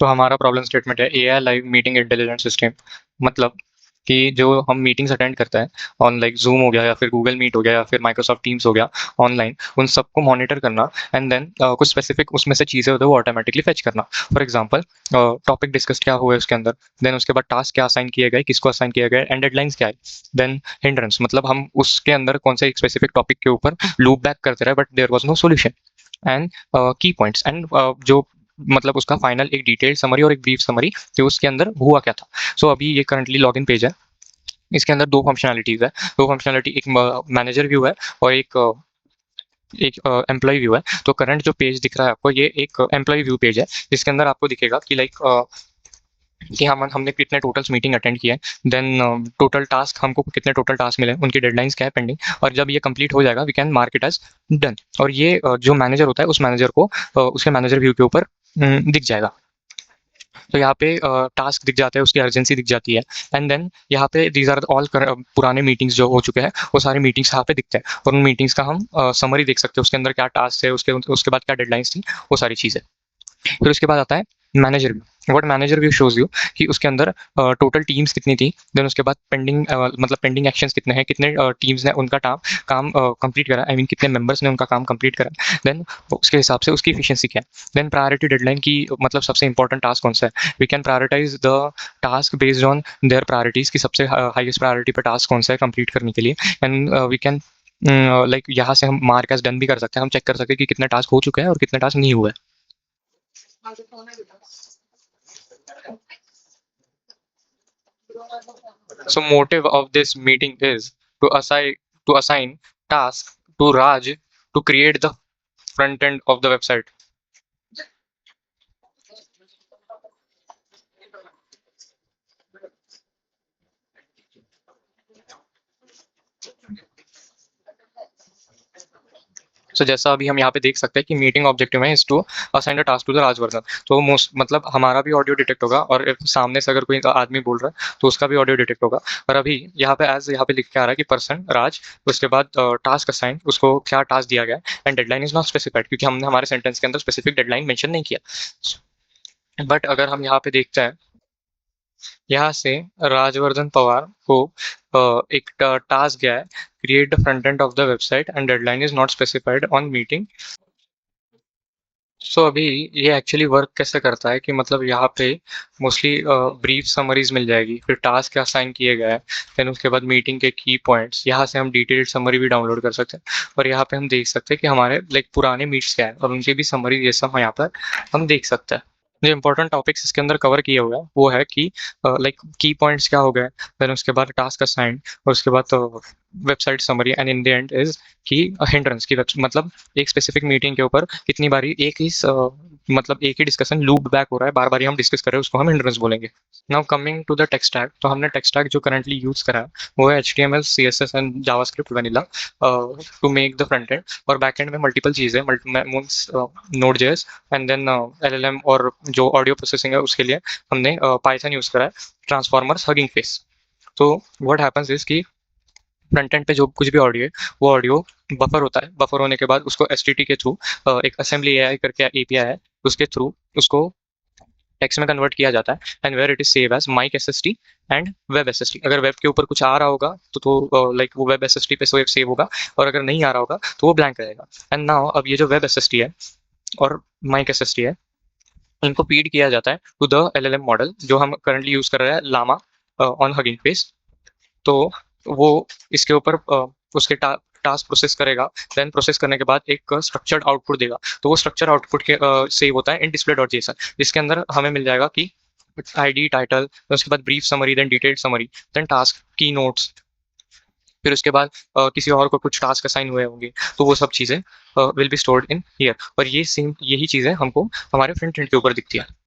तो हमारा problem statement है AI live meeting intelligence system. मतलब कि जो हम मीटिंग्स अटेंड करते हैं ऑन लाइक जूम हो गया या फिर गूगल मीट हो गया या फिर माइक्रोसॉफ्ट टीम्स हो गया ऑनलाइन, उन सबको मॉनिटर करना एंड देन कुछ स्पेसिफिक उसमें से चीज़ें होती है वो ऑटोमेटिकली फेच करना। फॉर एग्जांपल टॉपिक डिस्कस क्या हुआ है उसके अंदर, देन उसके बाद टास्क क्या असाइन किए गए, किसको असाइन किए गए एंड डेडलाइंस क्या है, देन हिंड्रेंस मतलब हम उसके अंदर कौन से एक स्पेसिफिक टॉपिक के ऊपर लूप बैक करते रहे but there was no solution and key points and जो मतलब उसका फाइनल एक डिटेल्ड समरी और एक ब्रीफ समरी कि उसके अंदर हुआ क्या था। सो अभी ये करंटली लॉगिन पेज है, इसके अंदर दो फंक्शनैलिटीज है। दो फंक्शनैलिटी, एक मैनेजर व्यू है और एक एक एम्प्लॉय व्यू है। तो करंट जो पेज दिख रहा है आपको, ये एक एम्प्लॉय व्यू पेज है जिसके अंदर आपको दिखेगा कि लाइक कि हमने कितने टोटल्स मीटिंग अटेंड किए हैं, देन टोटल टास्क हमको कितने टोटल टास्क मिले, उनकी डेडलाइंस क्या है पेंडिंग, और जब ये कंप्लीट हो जाएगा we can mark it as done. और ये जो मैनेजर होता है उस मैनेजर को उसके मैनेजर व्यू के ऊपर दिख जाएगा। तो यहाँ पे टास्क दिख जाता है, उसकी अर्जेंसी दिख जाती है एंड देन यहाँ पे दीज आर ऑल पुराने मीटिंग्स जो हो चुके हैं वो सारे मीटिंग्स यहाँ पे दिखते हैं और उन मीटिंग्स का हम समरी देख सकते हैं, उसके अंदर क्या टास्क है, उसके बाद क्या डेडलाइंस थी, वो सारी चीज़ें। फिर उसके बाद आता है manager view. What manager view shows you कि उसके अंदर टोटल टीम्स कितनी थी, देन उसके बाद पेंडिंग मतलब पेंडिंग एक्शंस कितने हैं, कितने टीम्स ने उनका काम कंप्लीट करा, आई मीन कितने मेंबर्स ने उनका काम कंप्लीट करा, देन उसके हिसाब से उसकी एफिशिएंसी क्या है, देन प्रायोरिटी डेडलाइन की मतलब सबसे इंपॉर्टेंट टास्क कौन सा है, we can prioritize the task based on their priorities की सबसे हाईएस्ट प्रायोरिटी पे टास्क कौन सा है कंप्लीट करने के लिए एंड वी कैन लाइक यहाँ से हम मार्क एज डन भी कर सकते हैं, हम चेक कर सकते हैं कि कितने टास्क हो चुके हैं और कितने टास्क नहीं हुए। So motive of this meeting is to assign task to Raj to create the front end of the website. सो जैसा अभी हम यहाँ पे देख सकते हैं कि मीटिंग ऑब्जेक्टिव है is to assign the task to the Rajvardhan. तो मोस्ट मतलब हमारा भी ऑडियो डिटेक्ट होगा और if सामने से अगर कोई आदमी बोल रहा है तो उसका भी ऑडियो डिटेक्ट होगा। और अभी यहाँ पे लिख के आ रहा है कि पर्सन राज, उसके बाद टास्क असाइन, उसको क्या टास्क दिया गया and deadline is not specified क्योंकि हमने हमारे सेंटेंस के अंदर स्पेसिफिक डेडलाइन मेंशन नहीं किया। बट अगर हम यहाँ पे देखते हैं, यहाँ से राजवर्धन पवार को एक टास्क गया है, create the front end of the website and deadline is not specified on meeting. So अभी ये एक्चुअली वर्क कैसे करता है कि मतलब यहाँ पे मोस्टली ब्रीफ समरीज मिल जाएगी, फिर टास्क असाइन किए गए हैं, देन उसके बाद मीटिंग के की पॉइंट्स, यहाँ से हम डिटेल्ड समरी भी डाउनलोड कर सकते हैं और यहाँ पे हम देख सकते हैं कि हमारे लाइक पुराने मीट्स क्या है और उनकी भी समरी जैसा हम यहाँ पर हम देख सकते हैं। जो इंपॉर्टेंट टॉपिक्स इसके अंदर कवर किए हुए हैं वो है कि लाइक की पॉइंट्स क्या हो गए, देन उसके बाद टास्क असाइन और उसके बाद website summary and in the end is कि हिंड्रेंस की मतलब एक स्पेसिफिक मीटिंग के ऊपर कितनी बारी मतलब एक ही डिस्कशन लूप बैक हो रहा है, बार बार हम डिस्कस कर रहे हैं, उसको हम हिंड्रेंस बोलेंगे। Now coming to the tech stack, तो हमने टेक स्टैक जो करंटली यूज करा है वो है HTML CSS and JavaScript vanilla to make the front end. और बैक एंड में मल्टीपल चीज़ें, node JS and then LLM और जो ऑडियो प्रोसेसिंग है उसके लिए हमने पाइथन यूज करा है, ट्रांसफॉर्मर्स, हगिंग फेस। तो व्हाट हैपेंस इज कि फ्रंट एंड पे जो कुछ भी ऑडियो है वो ऑडियो बफर होता है, बफर होने के बाद उसको STT के थ्रू एक असेंबली AI करके API है, उसके थ्रू उसको टेक्स्ट में कन्वर्ट किया जाता है and where it is save as mic SST and web SST। अगर वेब के ऊपर कुछ आ रहा होगा तो लाइक वो वेब SST पे सेव होगा और अगर नहीं आ रहा होगा तो वो ब्लैंक रहेगा। एंड नाउ अब ये जो वेब SST है और माइक SST है, इनको फीड किया जाता है टू द LLM मॉडल जो हम करंटली यूज कर रहे हैं, लामा ऑन हगिंग फेस। तो वो इसके ऊपर उसके टास्क प्रोसेस करेगा, देन प्रोसेस करने के बाद एक स्ट्रक्चर्ड आउटपुट देगा। तो वो स्ट्रक्चर आउटपुट के सेव होता है इन डिस्प्ले डॉट जेसन, जिसके अंदर हमें मिल जाएगा कि ID टाइटल, उसके बाद brief summary, then detailed summary, then task key notes, फिर उसके बाद किसी और को कुछ टास्क असाइन हुए होंगे तो वो सब चीज़ें will be stored in here. और ये सेम यही चीज़ें हमको हमारे फ्रंट एंड के ऊपर दिखती है।